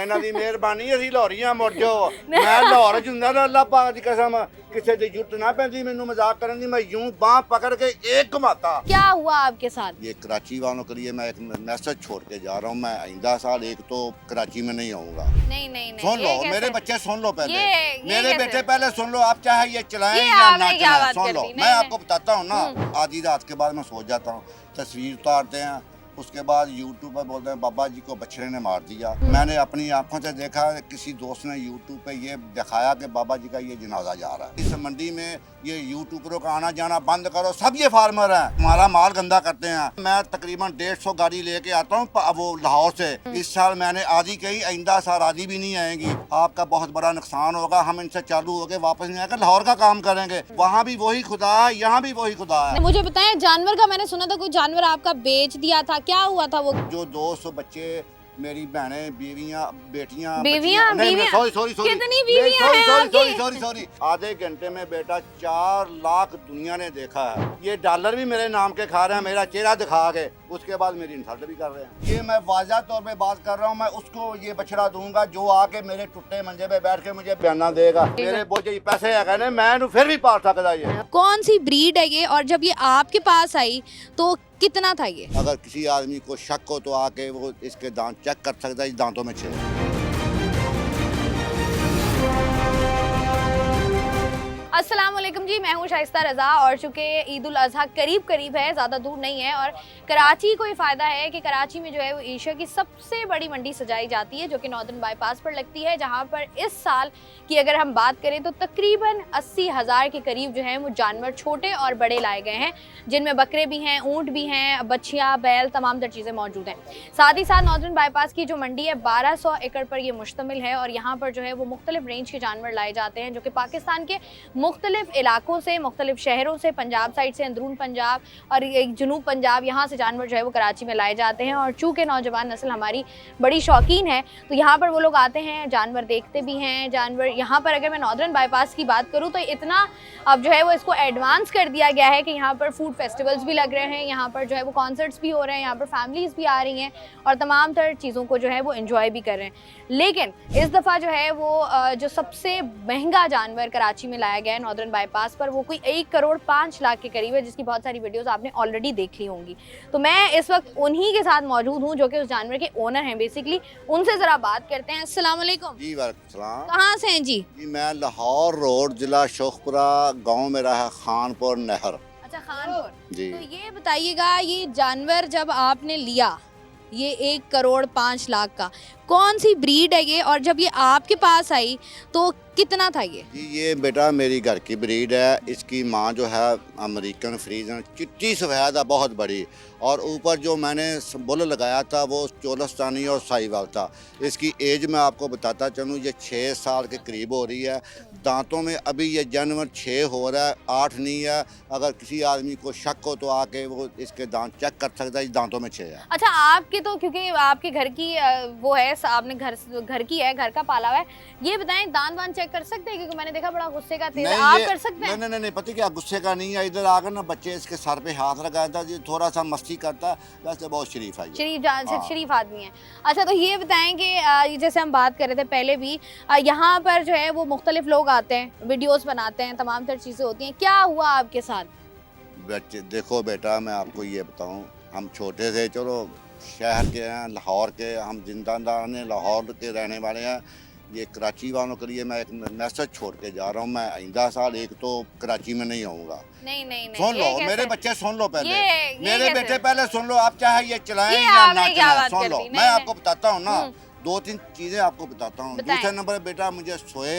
ਇਹਨਾਂ ਦੀ ਮਿਹਰਬਾਨੀ ਅਸੀਂ ਲਾਹੌਰੀਆਂ ਮੁੜ ਜਾਓ ਮੈਂ ਲਾਹੌਰ ਚ ਹੁੰਦਾ ਨਾ ਅੱਲਾਹ ਪਾਕ ਦੀ कसम किसी की जुट ना पैंदी मैनू मजाक करन दी मैं यूं बांह पकड़ के एक घुमाता। क्या हुआ आपके साथ? ये कराची वालों के लिए मैं एक मैसेज छोड़ के जा रहा हूँ, मैं आइंदा साल एक तो कराची में नहीं आऊँगा। नहीं सुन लो मेरे बच्चे, सुन लो पहले मेरे बेटे कैसे? पहले सुन लो, आप चाहे ये चलाएं ये या ना आपने क्या चलाएं, बात सुन कर लो दी? मैं आपको बताता हूँ ना। आधी रात के बाद मैं सो जाता हूँ, तस्वीर उतारते हैं, उसके बाद यूट्यूब पर बोलते हैं बाबा जी को बछड़े ने मार दिया। मैंने अपनी आंखों से देखा, किसी दोस्त ने यूट्यूब पे ये दिखाया कि बाबा जी का ये जनाजा जा रहा है। इस मंडी में ये यूट्यूबरों का आना जाना बंद करो, सब ये फार्मर हैं, हमारा माल गंदा करते हैं। मैं तकरीबन 150 गाड़ी लेके आता हूँ वो लाहौर से। इस साल मैंने आधी कही, आइंदा साल आधी भी नहीं आएंगी। आपका बहुत बड़ा नुकसान होगा, हम इनसे चालू हो गए वापस नहीं आएगा, लाहौर का काम करेंगे। वहाँ भी वही खुदा है, यहाँ भी वही खुदा है। मुझे बताएं, जानवर का मैंने सुना था कोई जानवर आपका बेच दिया था, क्या हुआ था वो? जो 200 बच्चे, मेरी बहनें, बीवियां, बेटियां, सॉरी कितनी बीवियां हैं सॉरी आधे घंटे में बेटा 4 लाख दुनिया ने देखा है। ये डॉलर भी मेरे नाम के खा रहे हैं, मेरा चेहरा दिखा के, उसके बाद मेरी इंसल्ट भी कर रहे हैं। ये मैं वाज़ह तौर पे बात कर रहा हूँ, मैं उसको ये बछड़ा दूंगा जो आके मेरे टुट्टे मंजे पे बैठ के मुझे बयाना देगा। मेरे बोझे पैसे है कहने मैं फिर भी पाल सकता। ये कौन सी ब्रीड है ये, और जब ये आपके पास आई तो कितना था ये? अगर किसी आदमी को शक हो तो आके वो इसके दांत चेक कर सकता है, इस दांतों में 6। अस्सलाम वालेकुम जी, मैं हूं शाइस्ता रज़ा। और चूँकि ईद उल अज़हा करीब है, ज़्यादा दूर नहीं है, और कराची को ये फ़ायदा है कि कराची में जो है वो एशिया की सबसे बड़ी मंडी सजाई जाती है, जो कि नॉर्दर्न बाईपास पर लगती है, जहां पर इस साल की अगर हम बात करें तो तकरीबन 80,000 के करीब जो है वो जानवर छोटे और बड़े लाए गए हैं, जिनमें बकरे भी हैं, ऊँट भी हैं, बच्चियाँ, बैल, तमाम तर चीज़ें मौजूद हैं। साथ ही साथ नॉर्दर्न बाईपास की जो मंडी है 1200 एकड़ पर ये मुश्तमिल है, और यहाँ पर जो है वो मुख्तलिफ रेंज के जानवर लाए जाते हैं, जो कि पाकिस्तान के मुख्तलिफ इलाकों से, मुख्तलिफ शहरों से, पंजाब साइड से, अंदरून पंजाब और जनूब पंजाब, यहाँ से जानवर जो है वो कराची में लाए जाते हैं। और चूँकि नौजवान नस्ल हमारी बड़ी शौकीन है, तो यहाँ पर वो लोग आते हैं, जानवर देखते भी हैं। जानवर यहाँ पर अगर मैं नॉर्दर्न बाईपास की बात करूँ तो इतना अब जो है वो इसको एडवांस कर दिया गया है कि यहाँ पर फूड फेस्टिवल्स भी लग रहे हैं, यहाँ पर जो है वो कॉन्सर्ट्स भी हो रहे हैं, यहाँ पर फैमिलीज़ भी आ रही हैं और तमाम तर चीज़ों को जो है वो एंजॉय भी कर रहे हैं। लेकिन इस दफ़ा जो है वो जो सबसे महंगा जानवर कराची में लाया गया है नॉर्दर्न बाईपास पर, वो कोई 1 करोड़ 5 लाख के करीब है, जिसकी बहुत सारी वीडियोस आपने ऑलरेडी देख ली होंगी। तो मैं इस वक्त उन्हीं के साथ मौजूद हूँ जो कि उस जानवर के ओनर हैं बेसिकली, उनसे ज़रा बात करते हैं। अस्सलाम वालेकुम जी वालेकुम सलाम। कहाँ से हैं जी? जी मैं लाहौर रोड, जिला शोखपुरा, गांव मेरा है खानपुर नहर। अच्छा, खानपुर जी। तो ये बताइएगा, ये जानवर जब आपने लिया, ये 1 करोड़ 5 लाख का, कौन सी ब्रीड है ये, और जब ये आपके पास आई तो कितना था ये? जी ये बेटा मेरी घर की ब्रीड है। इसकी माँ जो है अमेरिकन फ्रीजन, चिट्टी सफ़ेद है, बहुत बड़ी, और ऊपर जो मैंने बुल लगाया था वो चोलस्तानी और साहिवाल था। इसकी एज मैं आपको बताता चलूँ, ये 6 साल के करीब हो रही है। दांतों में अभी ये जानवर 6 हो रहा है, 8 नहीं है। अगर किसी आदमी को शक हो तो आके वो इसके दांत चेक कर सकता है, इस दांतों में 6 है। अच्छा, आपके तो क्योंकि आपके घर की वो है, आपने घर की है, घर का पाला हुआ है, ये बताएं दांत वांत चेक कर सकते हैं? क्योंकि मैंने देखा बड़ा गुस्से का तेज, आप कर सकते हैं? नहीं, पता क्या, गुस्से का नहीं है। इधर आकर ना बच्चे इसके सर पे हाथ लगाया था, ये थोड़ा सा मस्ती करता है, वैसे बहुत शरीफ है, शरीफ आदमी है। अच्छा, तो ये बताएं कि जैसे हम बात कर रहे थे पहले भी, यहाँ पर जो है वो मुख्तलिफ लोग आते हैं, वीडियोस बनाते हैं, तमाम तर चीज़ें होती हैं, क्या हुआ आपके साथ? बच्चे देखो बेटा, मैं आपको ये बताऊँ, हम छोटे थे, चलो शहर के हैं, लाहौर के, हम जिंदादार हैं, लाहौर के रहने वाले हैं। ये कराची वालों के लिए मैं एक मैसेज छोड़ के जा रहा हूँ, मैं आइंदा साल एक तो कराची में नहीं आऊँगा। नहीं सुन लो मेरे बच्चे, सुन लो पहले मेरे कैसे? बेटे पहले सुन लो, आप चाहे ये चलाएं या ना चलाएं, सुन लो मैं आपको बताता हूँ ना, 2-3 चीज़ें आपको बताता हूँ। दूसरे नंबर बेटा, मुझे सोए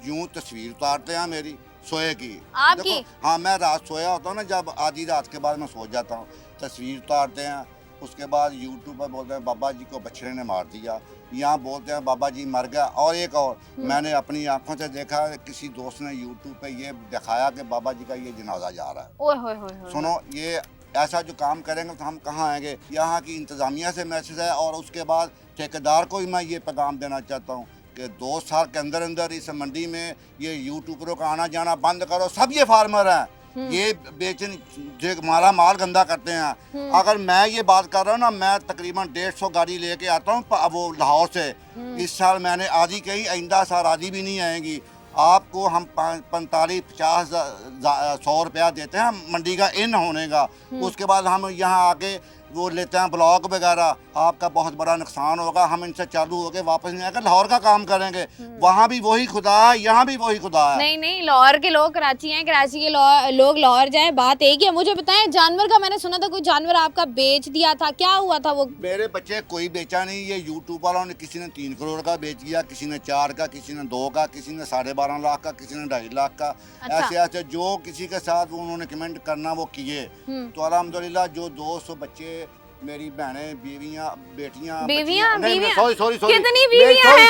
यूँ तस्वीर उतारते हैं मेरी सोए की, आपकी? हाँ, मैं रात सोया होता हूँ ना, जब आधी रात के बाद मैं सो जाता हूँ, तस्वीर उतारते हैं। उसके बाद यूट्यूब पर बोलते हैं बाबा जी को बछड़े ने मार दिया, यहाँ बोलते हैं बाबा जी मर गया। और एक और मैंने अपनी आंखों से देखा, किसी दोस्त ने यूट्यूब पे ये दिखाया कि बाबा जी का ये जनाजा जा रहा है। ओए होए होए। सुनो, ये ऐसा जो काम करेंगे तो हम कहाँ आएंगे। यहाँ की इंतज़ामिया से मैसेज है, और उसके बाद ठेकेदार को भी मैं ये पैगाम देना चाहता हूँ कि 2 साल के अंदर अंदर इस मंडी में ये यूट्यूबरों का आना जाना बंद करो, सब ये फार्मर हैं, ये बेचन जो हमारा माल गंदा करते हैं। अगर मैं ये बात कर रहा हूँ ना, मैं तकरीबन 150 गाड़ी लेके आता हूँ वो लाहौर से। इस साल मैंने आधी कही, आइंदा साल आधी भी नहीं आएंगी। आपको हम 45-50-100 रुपया देते हैं मंडी का इन होने का, उसके बाद हम यहाँ आके वो लेते हैं ब्लॉक वगैरह। आपका बहुत बड़ा नुकसान होगा। हम इनसे चालू होके वापस नहीं आकर लाहौर का काम करेंगे। वहाँ भी वही खुदा है, यहाँ भी वही खुदा है। नहीं नहीं, लाहौर के लोग कराची हैं, कराची के लोग लाहौर जाएं, बात एक ही है। मुझे बताएं, जानवर का मैंने सुना था कोई जानवर आपका बेच दिया था, क्या हुआ था वो? मेरे बच्चे कोई बेचा नहीं। ये यूट्यूब वालों ने, किसी ने 3 करोड़ का बेच दिया, किसी ने 4 का, किसी ने 2 का, किसी ने 12.5 लाख का, किसी ने 2.5 लाख का। अच्छा। ऐसे ऐसे जो किसी के साथ उन्होंने कमेंट करना वो किए। तो अल्हम्दुलिल्लाह जो 200 बच्चे, मेरी बहनें, बीवियां, बेटियां, कितनी बीवियां हैं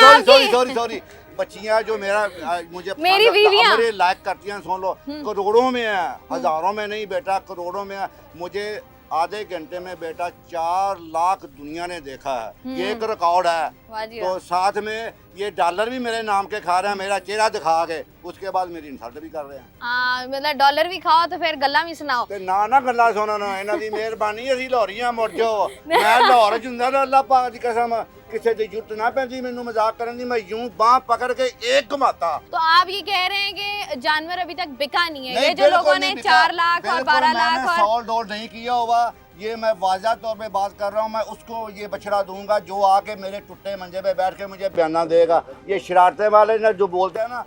आपकी? सॉरी बच्चियां जो मुझे मेरी बीवियां मेरे लाइक करती हैं, सुन लो, करोड़ों में है, हजारों में नहीं बेटा, करोड़ों में है। मुझे आधे घंटे में बेटा 4 लाख दुनिया ने देखा है। ये एक रिकॉर्ड है। तो साथ में ये डॉलर भी मेरे नाम के खा रहे हैं, मेरा चेहरा दिखा के, उसके बाद मेरी इंसल्ट भी कर रहे हैं। मतलब डॉलर भी खाओ तो फिर गल्ला भी सुनाओ। ते ना गल्ला सुना ना, इन्हां दी मेहरबानी, असीं लाहौरीआं मुड़ जाओ। मैं लाहौर च हुंदा तां अल्लाह पाक दी कसम किसी दी जुट ना पैंदी मैनू मजाक करन दी, मैं यूं बांह पकड़ के एक घुमाता। तो आप ये कह रहे हैं कि जानवर अभी तक बिका नहीं है? ये जो लोगों ने 4 लाख और 12 लाख और सॉल डॉल नहीं किया होगा, ये मैं वाज़ह तौर पे बात कर रहा हूँ। मैं उसको ये बछड़ा दूंगा जो आके मेरे टुट्टे मंजे पे बैठ के मुझे बयाना देगा। ये शरारते वाले ना जो बोलते हैं ना,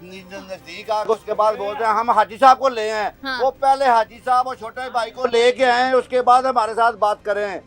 नजदीक आके उसके बाद बोलते हैं हम हाजी साहब को ले आए। हाँ। वो पहले हाजी साहब और छोटे भाई को लेके आए, उसके बाद हमारे साथ बात करें।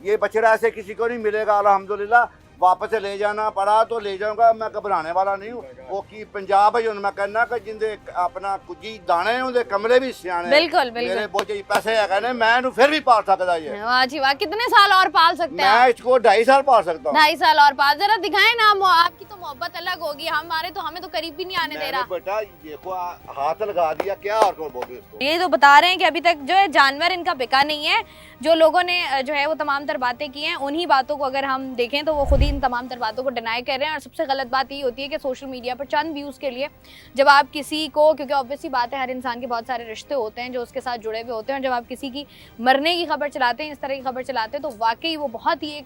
ये बछड़ा ऐसे किसी को नहीं मिलेगा। अल्हम्दुलिल्लाह वापस ले जाना पड़ा तो ले जाऊंगा, मैं घबराने वाला नहीं हूँ। वो की पंजाब है, मैं कहना कि जिंदे अपना कुछ दाने उनके कमरे भी सियाने। बिल्कुल मेरे बोझे पैसे है, मैं फिर भी पाल सकता। ये वाह जी वाह, कितने साल और पाल सकते हैं? मैं इसको 2.5 साल पाल सकता हूँ। 2.5 साल और पाल, जरा दिखाएं ना। आपकी तो मोहब्बत अलग होगी, हमें तो करीब भी नहीं आने दे रहा। बेटा देखो हाथ लगा दिया, क्या और को बोले इसको। ये तो बता रहे हैं कि अभी तक जो है जानवर इनका बिका नहीं है। जो लोगों ने जो है वो तमाम तर बातें की हैं, उन्हीं बातों को अगर हम देखें तो वो खुद ही इन तमाम तर बातों को डिनाई कर रहे हैं। और सबसे गलत बात ये होती है कि सोशल मीडिया पर चंद व्यूज़ के लिए जब आप किसी को, क्योंकि ऑब्वियसली बात है हर इंसान के बहुत सारे रिश्ते होते हैं जो उसके साथ जुड़े हुए होते हैं, और जब आप किसी की मरने की खबर चलाते हैं, इस तरह की खबर चलाते हैं, तो वाकई वो बहुत ही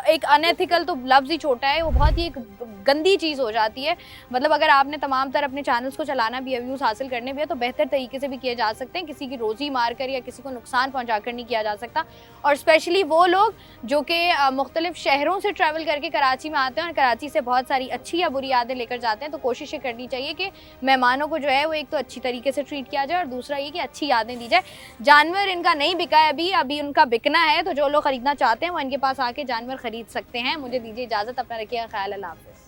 एक अनएथिकल तो लफ्ज़ ही छोटा है, वो बहुत ही एक गंदी चीज़ हो जाती है। मतलब अगर आपने तमाम तर अपने चैनल्स को चलाना भी है, व्यूज़ हासिल करने भी है, तो बेहतर तरीके से भी किए जा सकते हैं। किसी की रोज़ी मार कर या किसी को नुकसान पहुँचा कर नहीं किया जा सकता। और स्पेशली वो लोग जो कि मुख्तलिफ शहरों से ट्रैवल करके कराची में आते हैं और कराची से बहुत सारी अच्छी या बुरी यादें लेकर जाते हैं, तो कोशिश ये करनी चाहिए कि मेहमानों को जो है वो एक तो अच्छी तरीके से ट्रीट किया जाए और दूसरा ये कि अच्छी यादें दी जाए। जानवर इनका नहीं बिका है अभी उनका बिकना है, तो जो लोग ख़रीदना चाहते हैं वो इनके पास आके जानवर ख़रीद सकते हैं। मुझे दीजिए इजाज़त, अपना रखिएगा ख्याल, अल्लाह हाफ़िज़।